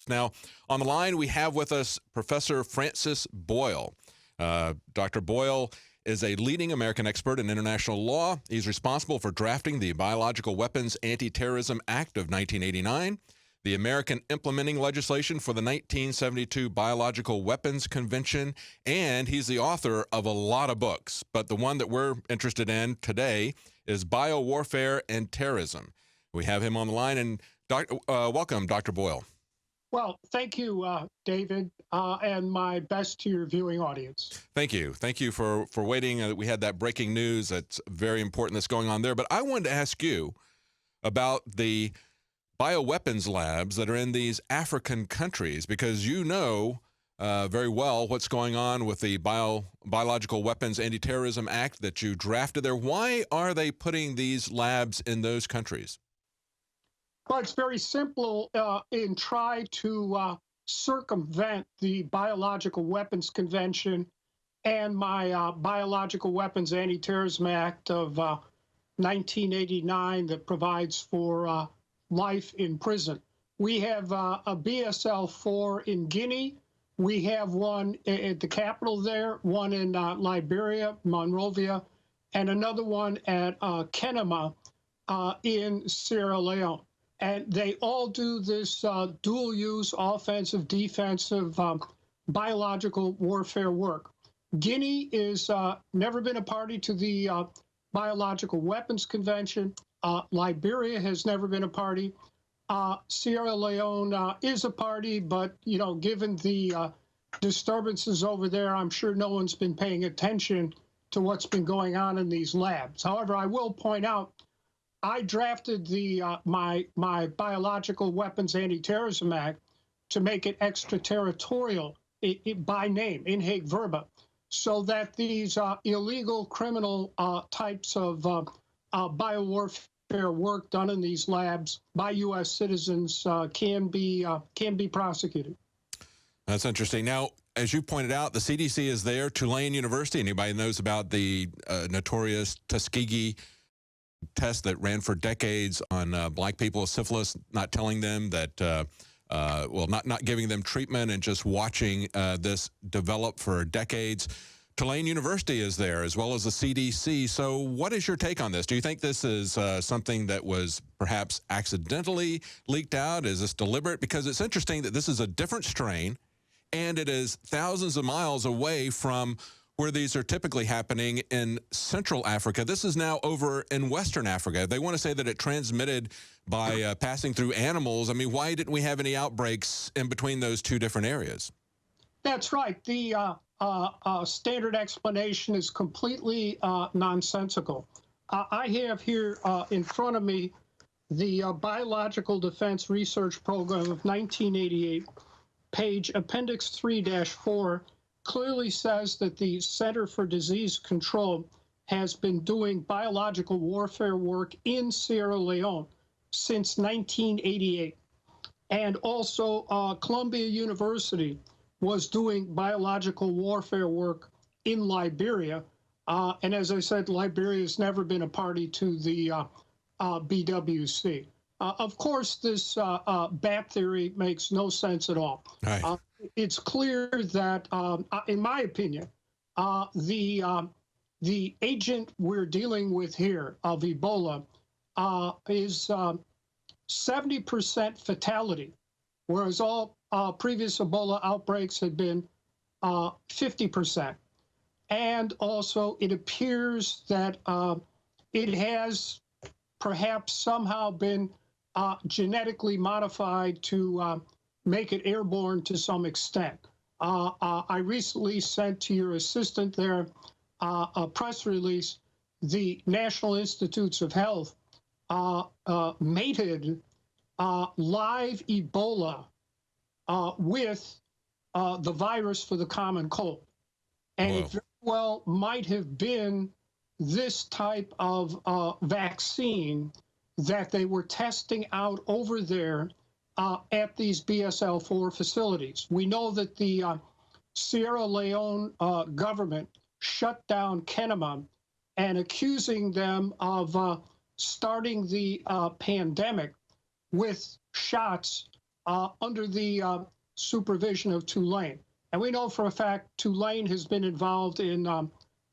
Now, on the line, we have with us Professor Francis Boyle. Dr. Boyle is a leading American expert in international law. He's responsible for drafting the Biological Weapons Anti-Terrorism Act of 1989, the American implementing legislation for the 1972 Biological Weapons Convention, and he's the author of a lot of books. But the one that we're interested in today is Biowarfare and Terrorism. We have him on the line, and welcome, Dr. Boyle. Well, thank you, David, and my best to your viewing audience. Thank you. Thank you for waiting. We had that breaking news that's very important that's going on there. But I wanted to ask you about the bioweapons labs that are in these African countries, because you know very well what's going on with the Biological Weapons Anti-Terrorism Act that you drafted there. Why are they putting these labs in those countries? Well, it's very simple in try to circumvent the Biological Weapons Convention and my Biological Weapons Anti-Terrorism Act of 1989 that provides for life in prison. We have a BSL-4 in Guinea. We have one at the capital there, one in Liberia, Monrovia, and another one at Kenema in Sierra Leone. And they all do this dual-use offensive, defensive, biological warfare work. Guinea is never been a party to the Biological Weapons Convention. Liberia has never been a party. Sierra Leone is a party, but you know, given the disturbances over there, I'm sure no one's been paying attention to what's been going on in these labs. However, I will point out, I drafted the my Biological Weapons Anti-Terrorism Act to make it extraterritorial by name, in haec verba, so that these illegal criminal types of biowarfare work done in these labs by U.S. citizens can be prosecuted. That's interesting. Now, as you pointed out, the CDC is there. Tulane University. Anybody knows about the notorious Tuskegee test that ran for decades on black people with syphilis, not telling them that, well, not giving them treatment and just watching this develop for decades. Tulane University is there, as well as the CDC. So what is your take on this? Do you think this is something that was perhaps accidentally leaked out? Is this deliberate? Because it's interesting that this is a different strain, and it is thousands of miles away from where these are typically happening in Central Africa. This is now over in Western Africa. They want to say that it transmitted by passing through animals. I mean, why didn't we have any outbreaks in between those two different areas? That's right. The standard explanation is completely nonsensical. I have here in front of me the Biological Defense Research Program of 1988, page Appendix 3-4, clearly says that the Center for Disease Control has been doing biological warfare work in Sierra Leone since 1988. And also Columbia University was doing biological warfare work in Liberia. And as I said, Liberia has never been a party to the BWC. Of course, this bat theory makes no sense at all. Right. It's clear that, in my opinion, the agent we're dealing with here of Ebola is 70% fatality, whereas all previous Ebola outbreaks had been 50%. And also, it appears that it has perhaps somehow been genetically modified to make it airborne to some extent. I recently sent to your assistant there a press release. The National Institutes of Health mated live Ebola with the virus for the common cold. And It very well might have been this type of vaccine that they were testing out over there at these BSL-4 facilities. We know that the Sierra Leone government shut down Kenema and accusing them of starting the pandemic with shots under the supervision of Tulane. And we know for a fact Tulane has been involved in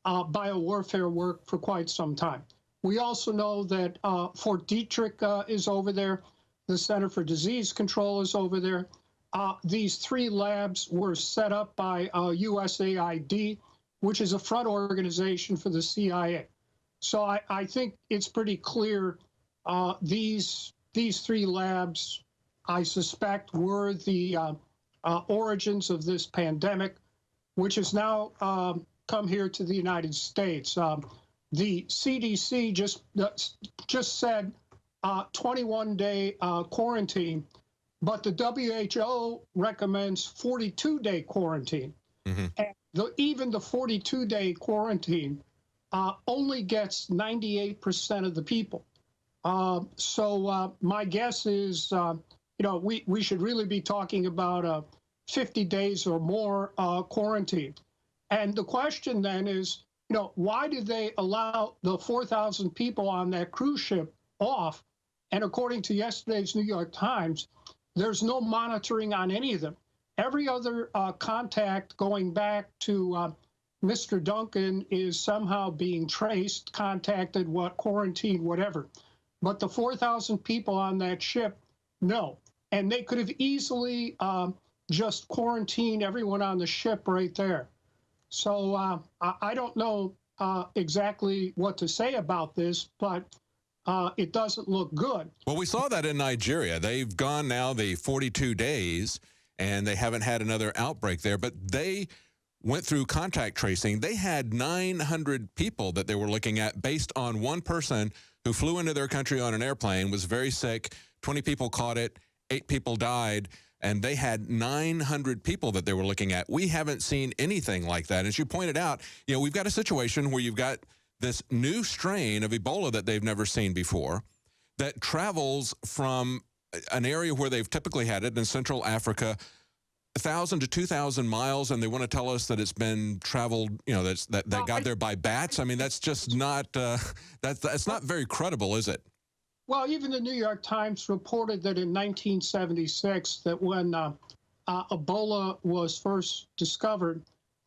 biowarfare work for quite some time. We also know that Fort Detrick is over there. The Center for Disease Control is over there. These 3 labs were set up by USAID, which is a front organization for the CIA. So I think it's pretty clear these 3 labs, I suspect, were the origins of this pandemic, which has now come here to the United States. The CDC just said 21-day quarantine, but the WHO recommends 42-day quarantine. Mm-hmm. And even the 42-day quarantine only gets 98% of the people. So my guess is, we should really be talking about 50 days or more quarantine. And the question then is, why did they allow the 4,000 people on that cruise ship off? And according to yesterday's New York Times, there's no monitoring on any of them. Every other contact going back to Mr. Duncan is somehow being traced, contacted, quarantined, whatever. But the 4,000 people on that ship, no. And they could have easily just quarantined everyone on the ship right there. So I don't know exactly what to say about this, but it doesn't look good. Well, we saw that in Nigeria. They've gone now the 42 days, and they haven't had another outbreak there, but they went through contact tracing. They had 900 people that they were looking at based on one person who flew into their country on an airplane, was very sick, 20 people caught it, 8 people died, and they had 900 people that they were looking at. We haven't seen anything like that. As you pointed out, we've got a situation where you've got this new strain of Ebola that they've never seen before that travels from an area where they've typically had it in Central Africa, 1,000 to 2,000 miles, and they want to tell us that it's been traveled, that got there by bats. I mean, that's just not, that's not very credible, is it? Well, even the New York Times reported that in 1976, that when Ebola was first discovered,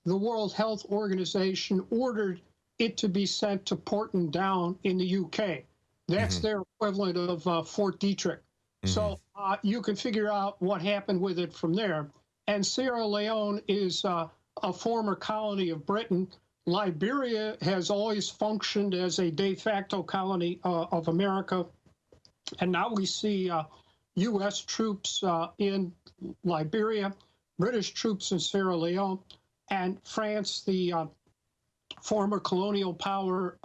the World Health Organization ordered it to be sent to Porton Down in the UK. That's their equivalent of Fort Detrick. So you can figure out what happened with it from there. And Sierra Leone is a former colony of Britain. Liberia has always functioned as a de facto colony of America. And now we see U.S. troops in Liberia, British troops in Sierra Leone, and France, the former colonial power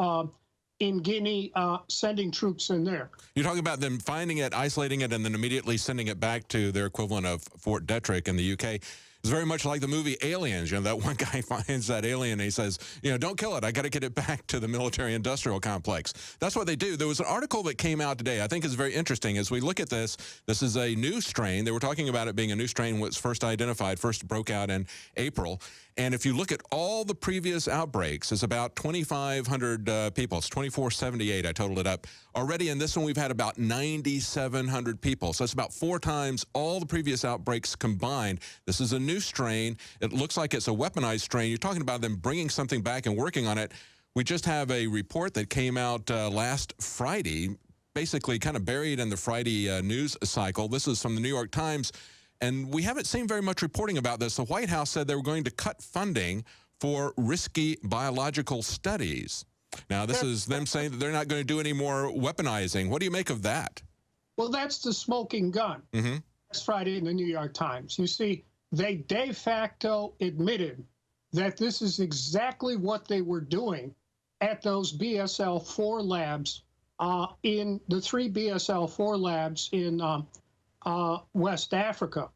in Guinea, sending troops in there. You're talking about them finding it, isolating it, and then immediately sending it back to their equivalent of Fort Detrick in the UK. It's very much like the movie Aliens. That one guy finds that alien and he says, don't kill it. I got to get it back to the military-industrial complex. That's what they do. There was an article that came out today I think is very interesting. As we look at this, this is a new strain. They were talking about it being a new strain when it was first identified, first broke out in April. And if you look at all the previous outbreaks, it's about 2,500 people. It's 2,478, I totaled it up. Already in this one, we've had about 9,700 people. So it's about 4 times all the previous outbreaks combined. This is a new strain. It looks like it's a weaponized strain. You're talking about them bringing something back and working on it. We just have a report that came out last Friday, basically kind of buried in the Friday news cycle. This is from the New York Times. And we haven't seen very much reporting about this. The White House said they were going to cut funding for risky biological studies. Now, this is them saying that they're not going to do any more weaponizing. What do you make of that? Well, that's the smoking gun. That's Friday in the New York Times. You see, they de facto admitted that this is exactly what they were doing at those BSL-4 labs, in the 3 BSL-4 labs in West Africa.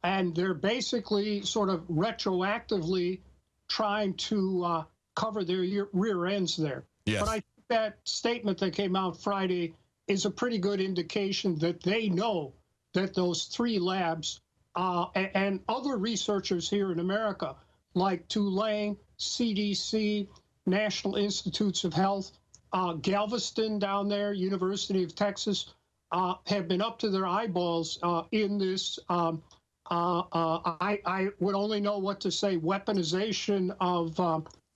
And they're basically sort of retroactively trying to cover their rear ends there. Yes. But I think that statement that came out Friday is a pretty good indication that they know that those 3 labs and other researchers here in America, like Tulane, CDC, National Institutes of Health, Galveston down there, University of Texas, have been up to their eyeballs in this. I would only know what to say. Weaponization of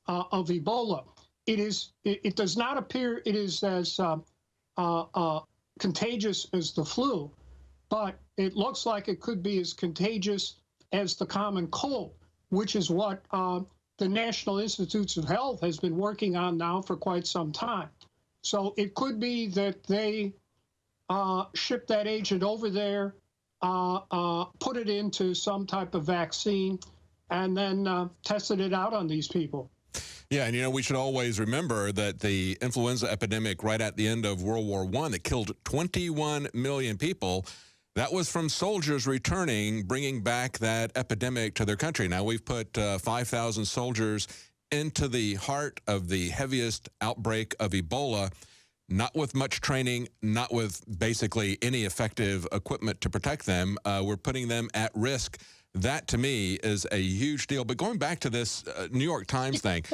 Ebola. It does not appear it is as contagious as the flu, but it looks like it could be as contagious as the common cold, which is what the National Institutes of Health has been working on now for quite some time. So it could be that they shipped that agent over there, put it into some type of vaccine, and then tested it out on these people. Yeah, and you know, we should always remember that the influenza epidemic right at the end of World War I that killed 21 million people, that was from soldiers returning, bringing back that epidemic to their country. Now, we've put 5,000 soldiers into the heart of the heaviest outbreak of Ebola, not with much training, not with basically any effective equipment to protect them. We're putting them at risk. That, to me, is a huge deal. But going back to this New York Times thing.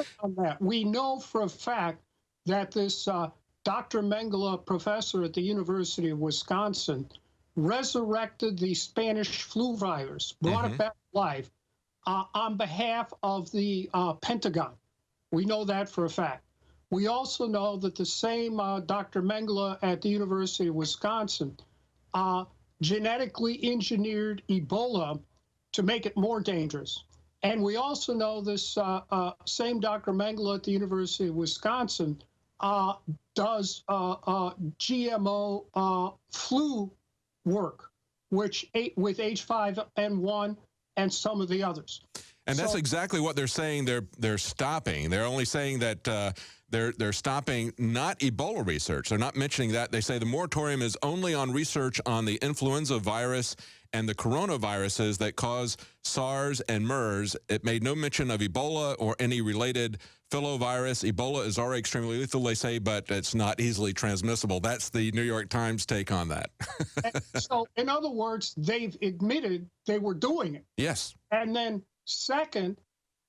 We know for a fact that this Dr. Mengele, professor at the University of Wisconsin, resurrected the Spanish flu virus, brought it back to life on behalf of the Pentagon. We know that for a fact. We also know that the same Dr. Mengele at the University of Wisconsin genetically engineered Ebola to make it more dangerous. And we also know this same Dr. Mengele at the University of Wisconsin does GMO flu work, with H5N1 and some of the others. And that's exactly what they're saying they're stopping. They're only saying that they're stopping not Ebola research. They're not mentioning that. They say the moratorium is only on research on the influenza virus and the coronaviruses that cause SARS and MERS. It made no mention of Ebola or any related filovirus. Ebola is already extremely lethal, they say, but it's not easily transmissible. That's the New York Times take on that. So, in other words, they've admitted they were doing it. Yes. And then second,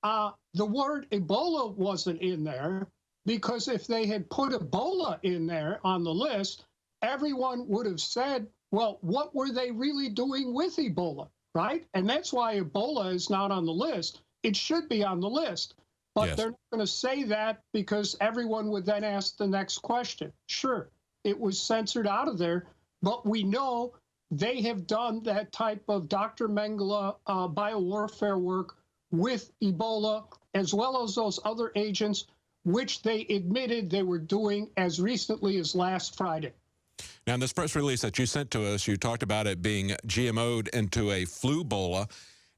the word Ebola wasn't in there, because if they had put Ebola in there on the list, everyone would have said, well, what were they really doing with Ebola, right? And that's why Ebola is not on the list. It should be on the list. But Yes. They're not going to say that, because everyone would then ask the next question. Sure, it was censored out of there, but we know they have done that type of Dr. Mengele biowarfare work with Ebola, as well as those other agents, which they admitted they were doing as recently as last Friday. Now, in this press release that you sent to us, you talked about it being GMO'd into a flu-bola.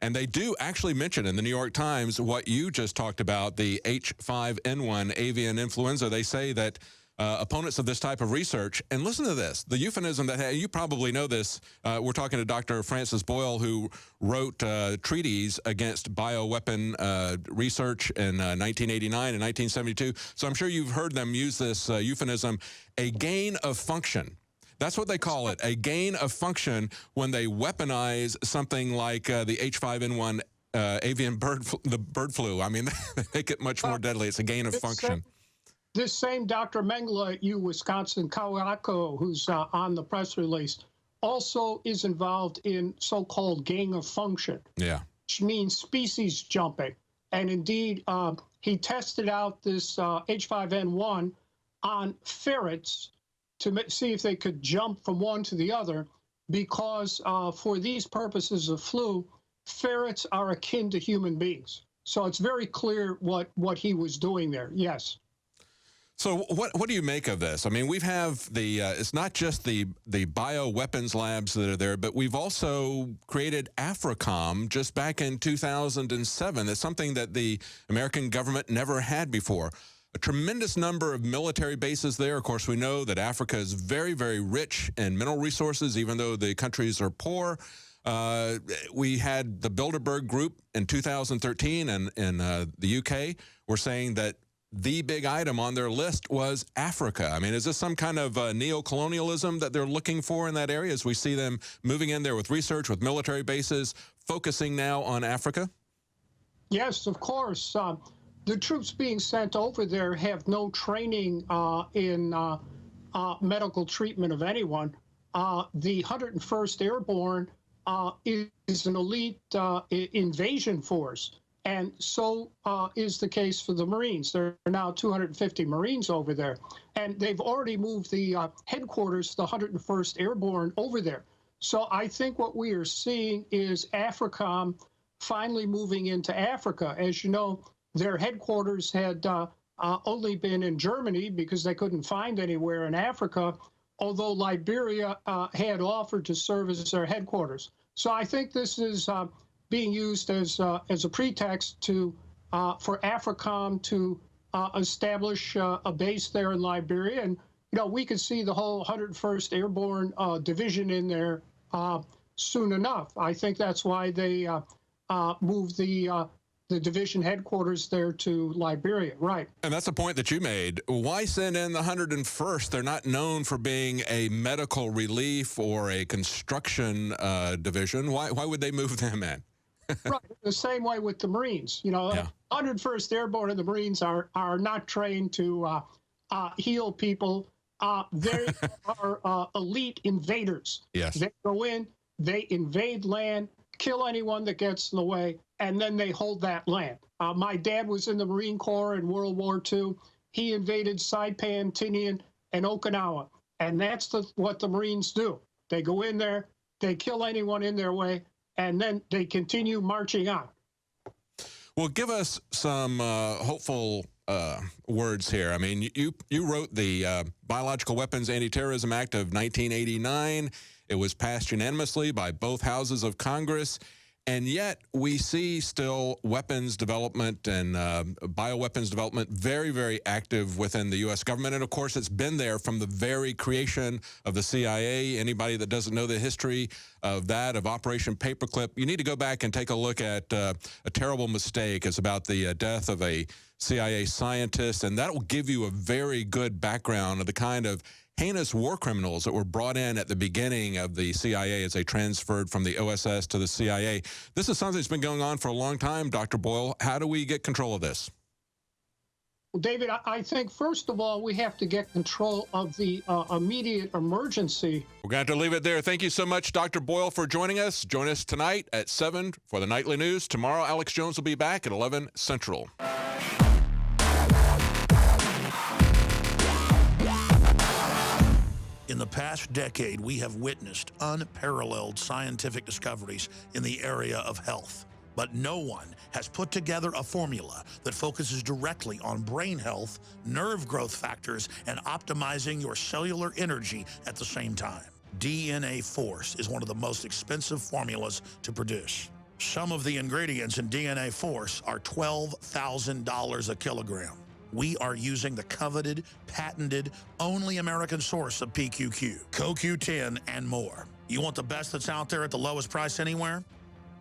And they do actually mention in the New York Times what you just talked about, the H5N1 avian influenza. They say that opponents of this type of research, and listen to this, the euphemism that, you probably know this, we're talking to Dr. Francis Boyle, who wrote treaties against bioweapon research in 1989 and 1972. So I'm sure you've heard them use this euphemism, a gain of function. That's what they call it, a gain of function when they weaponize something like the H5N1 avian bird flu. I mean, they make it much more deadly. It's a gain of function. This same Dr. Mengele at Wisconsin, Kawako, who's on the press release, also is involved in so-called gain of function, which means species jumping. And indeed, he tested out this H5N1 on ferrets to see if they could jump from one to the other, because for these purposes of flu, ferrets are akin to human beings. So it's very clear what he was doing there. Yes. So what do you make of this? I mean, we have the, it's not just the bioweapons labs that are there, but we've also created AFRICOM just back in 2007. That's something that the American government never had before. A tremendous number of military bases there. Of course, we know that Africa is very, very rich in mineral resources, even though the countries are poor. We had the Bilderberg Group in 2013 and in the UK were saying that the big item on their list was Africa. I mean, is this some kind of neo-colonialism that they're looking for in that area as we see them moving in there with research, with military bases, focusing now on Africa? Yes, of course. The troops being sent over there have no training in medical treatment of anyone. the 101st Airborne is an elite invasion force. And so is the case for the Marines. There are now 250 Marines over there. And they've already moved the headquarters, the 101st Airborne, over there. So I think what we are seeing is AFRICOM finally moving into Africa. As you know, their headquarters had only been in Germany because they couldn't find anywhere in Africa, although Liberia had offered to serve as their headquarters. So I think this is being used as a pretext to for AFRICOM to establish a base there in Liberia. And, you know, we could see the whole 101st Airborne Division in there soon enough. I think that's why they moved the division headquarters there to Liberia, right? And that's the point that you made. Why send in the 101st? They're not known for being a medical relief or a construction division. Why would they move them in? Right, the same way with the Marines. You know, yeah. 101st Airborne and the Marines are not trained to heal people. They are elite invaders. Yes. They go in, they invade land, kill anyone that gets in the way, and then they hold that land. My dad was in the Marine Corps in World War II. He invaded Saipan, Tinian, and Okinawa. And that's what the Marines do. They go in there, they kill anyone in their way, and then they continue marching on. Well, give us some hopeful words here. I mean, you wrote the Biological Weapons Anti-Terrorism Act of 1989. It was passed unanimously by both houses of Congress, and yet we see still weapons development and bioweapons development very, very active within the U.S. government. And, of course, it's been there from the very creation of the CIA. Anybody that doesn't know the history of that, of Operation Paperclip, you need to go back and take a look at a terrible mistake. It's about the death of a CIA scientist, and that will give you a very good background of the kind of heinous war criminals that were brought in at the beginning of the CIA as they transferred from the OSS to the CIA. This is something that's been going on for a long time, Dr. Boyle. How do we get control of this? Well, David, I think, first of all, we have to get control of the immediate emergency. We're going to have to leave it there. Thank you so much, Dr. Boyle, for joining us. Join us tonight at 7 for the Nightly News. Tomorrow, Alex Jones will be back at 11 Central. In the past decade, we have witnessed unparalleled scientific discoveries in the area of health. But no one has put together a formula that focuses directly on brain health, nerve growth factors, and optimizing your cellular energy at the same time. DNA Force is one of the most expensive formulas to produce. Some of the ingredients in DNA Force are $12,000 a kilogram. We are using the coveted, patented, only American source of PQQ, CoQ10, and more. You want the best that's out there at the lowest price anywhere?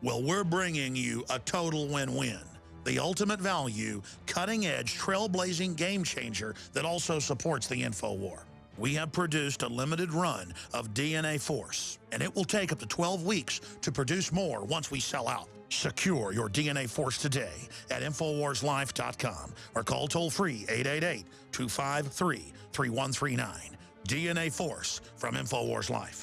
Well, we're bringing you a total win-win. The ultimate value, cutting-edge, trailblazing game changer that also supports the InfoWar. We have produced a limited run of DNA Force, and it will take up to 12 weeks to produce more once we sell out. Secure your DNA Force today at InfoWarsLife.com or call toll-free 888-253-3139. DNA Force from InfoWars Life.